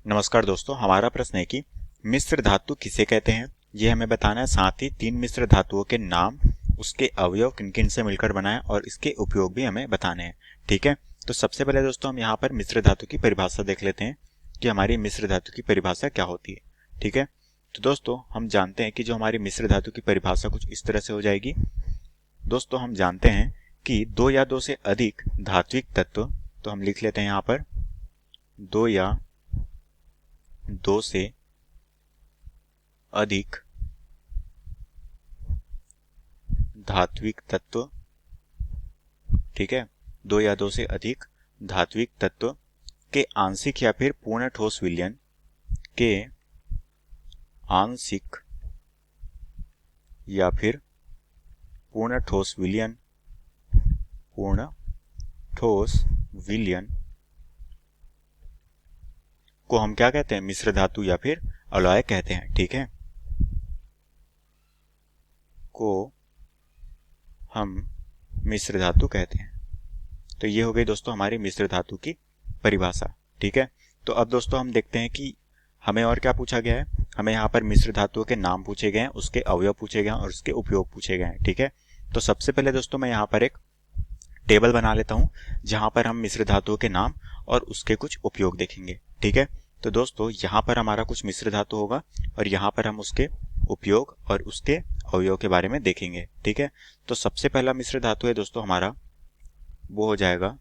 नमस्कार दोस्तों, हमारा प्रश्न है कि मिश्र धातु किसे कहते हैं, ये हमें बताना है। साथ ही तीन मिश्र धातुओं के नाम, उसके अवयव किन किन से मिलकर बना है और इसके उपयोग भी हमें बताने हैं। ठीक है, तो सबसे पहले दोस्तों हम यहाँ पर मिश्र धातु की परिभाषा देख लेते हैं कि हमारी मिश्र धातु की परिभाषा क्या होती है। ठीक है, तो दोस्तों हम जानते हैं कि जो हमारी मिश्र धातु की परिभाषा कुछ इस तरह से हो जाएगी। दोस्तों हम जानते हैं कि दो या दो से अधिक धात्विक तत्व, तो हम लिख लेते हैं यहाँ पर दो या दो से अधिक धात्विक तत्व, ठीक है, दो या दो से अधिक धात्विक तत्व के आंशिक या फिर पूर्ण ठोस विलयन के आंशिक या फिर पूर्ण ठोस विलयन को हम क्या कहते हैं, मिश्र धातु या फिर अलॉय कहते हैं। ठीक है, को हम मिश्र धातु कहते हैं। तो ये हो गई दोस्तों हमारी मिश्र धातु की परिभाषा। ठीक है, तो अब दोस्तों हम देखते हैं कि हमें और क्या पूछा गया है। हमें यहाँ पर मिश्र धातुओं के नाम पूछे गए हैं, उसके अवयव पूछे गए हैं और उसके उपयोग पूछे गए हैं। ठीक है, तो सबसे पहले दोस्तों मैं यहाँ पर एक टेबल बना लेता हूँ जहां पर हम मिश्र धातुओं के नाम और उसके कुछ उपयोग देखेंगे। ठीक है, तो दोस्तों यहाँ पर हमारा कुछ मिश्र धातु होगा और यहाँ पर हम उसके उपयोग और उसके अवयव के बारे में देखेंगे। ठीक है, तो सबसे पहला मिश्र धातु है दोस्तों हमारा, वो हो जाएगा,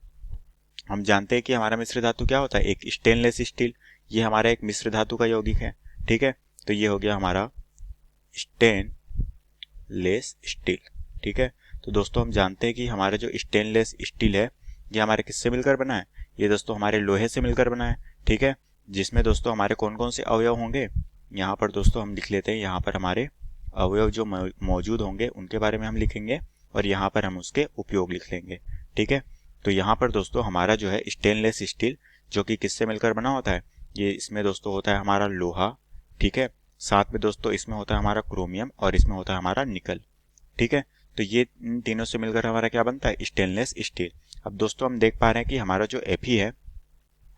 हम जानते हैं कि हमारा मिश्र धातु क्या होता है, एक स्टेनलेस स्टील। ये हमारा एक मिश्र धातु का यौगिक है। ठीक है, तो ये हो गया हमारा स्टेनलेस स्टील। ठीक है, तो दोस्तों हम जानते हैं कि हमारा जो स्टेनलेस स्टील है ये हमारे किससे मिलकर बना है, ये दोस्तों हमारे लोहे से मिलकर बना है। ठीक है, जिसमें दोस्तों हमारे कौन कौन से अवयव होंगे, यहाँ पर दोस्तों हम लिख लेते हैं, यहाँ पर हमारे अवयव जो मौजूद होंगे उनके बारे में हम लिखेंगे और यहाँ पर हम उसके उपयोग लिख लेंगे। ठीक है, तो यहाँ पर दोस्तों हमारा जो है स्टेनलेस स्टील जो कि किससे मिलकर बना होता है, ये इसमें दोस्तों होता है हमारा लोहा। ठीक है, साथ में दोस्तों इसमें होता है हमारा क्रोमियम और इसमें होता है हमारा निकल। ठीक है, तो ये इन तीनों से मिलकर हमारा क्या बनता है, स्टेनलेस स्टील। अब दोस्तों हम देख पा रहे हैं कि हमारा जो Fe है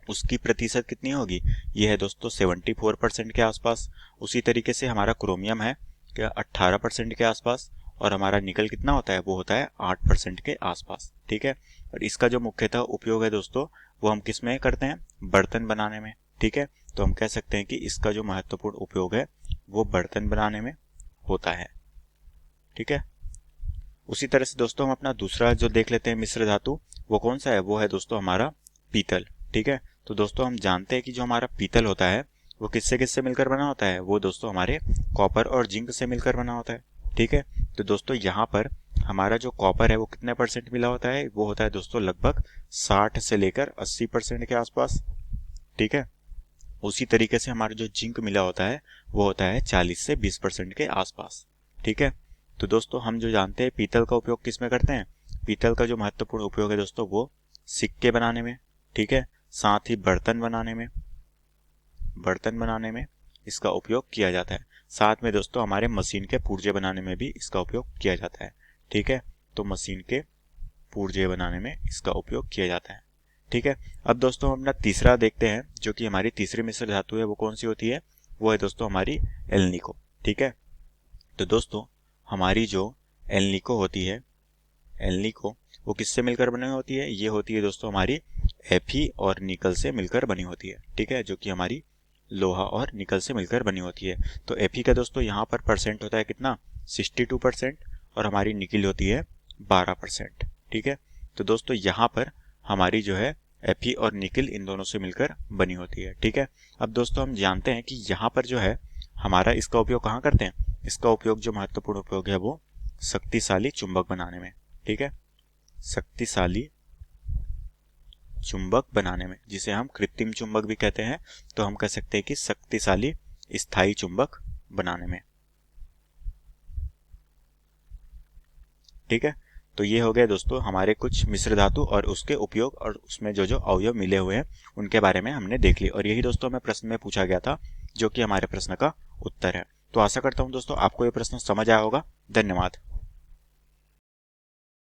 उसकी प्रतिशत कितनी होगी, ये है दोस्तों 74% के आसपास। उसी तरीके से हमारा क्रोमियम है क्या 18% के आसपास और हमारा निकल कितना होता है, वो होता है 8% के आसपास। ठीक है, और इसका जो मुख्यतः उपयोग है दोस्तों वो हम किस में करते हैं, बर्तन बनाने में। ठीक है, तो हम कह सकते हैं कि इसका जो महत्वपूर्ण उपयोग है वो बर्तन बनाने में होता है। ठीक है, उसी तरह से दोस्तों हम अपना दूसरा जो देख लेते हैं मिश्र धातु, वो कौन सा है, वो है दोस्तों हमारा पीतल। ठीक है, तो दोस्तों हम जानते हैं कि जो हमारा पीतल होता है वो किससे किससे मिलकर बना होता है, वो दोस्तों हमारे कॉपर और जिंक से मिलकर बना होता है। ठीक है, तो दोस्तों यहाँ पर हमारा जो कॉपर है वो कितने परसेंट मिला होता है, वो होता है दोस्तों लगभग 60 से लेकर 80% के आसपास। ठीक है, उसी तरीके से हमारा जो जिंक मिला होता है वो होता है 40 से 20% के आसपास। ठीक है, तो दोस्तों हम जो जानते हैं पीतल का उपयोग किस में करते हैं, पीतल का जो महत्वपूर्ण उपयोग है दोस्तों वो सिक्के बनाने में। ठीक है, साथ ही बर्तन बनाने में इसका उपयोग किया जाता है। साथ में दोस्तों हमारे मशीन के पुर्जे बनाने में भी इसका उपयोग किया जाता है। ठीक है, तो मशीन के पुर्जे बनाने में इसका उपयोग किया जाता है। ठीक है, अब दोस्तों हम अपना तीसरा देखते हैं जो कि हमारी तीसरी मिश्र धातु है, वो कौन सी होती है, वो है दोस्तों हमारी एल्निको। ठीक है, तो दोस्तों हमारी जो एल्निको होती है, एल्निको वो किससे मिलकर बनी होती है, ये होती है दोस्तों हमारी Fe और निकल से मिलकर बनी होती है। ठीक है, जो कि हमारी लोहा और निकल से मिलकर बनी होती है। तो Fe का दोस्तों यहाँ पर परसेंट होता है कितना, 62% और हमारी निकल होती है 12%। ठीक है, तो दोस्तों यहाँ पर हमारी जो है Fe और निकल इन दोनों से मिलकर बनी होती है। ठीक है, अब दोस्तों हम जानते हैं कि यहाँ पर जो है हमारा इसका उपयोग कहाँ करते हैं, इसका उपयोग जो महत्वपूर्ण उपयोग है वो शक्तिशाली चुंबक बनाने में। ठीक है, शक्तिशाली चुंबक बनाने में, जिसे हम कृत्रिम चुंबक भी कहते हैं, तो हम कह सकते हैं कि शक्तिशाली स्थायी चुंबक बनाने में। ठीक है, तो ये हो गए दोस्तों हमारे कुछ मिश्र धातु और उसके उपयोग और उसमें जो जो अवयव मिले हुए हैं उनके बारे में हमने देख ली। और यही दोस्तों हमें प्रश्न में पूछा गया था जो कि हमारे प्रश्न का उत्तर है। तो आशा करता हूं दोस्तों आपको ये प्रश्न समझ आया होगा। धन्यवाद।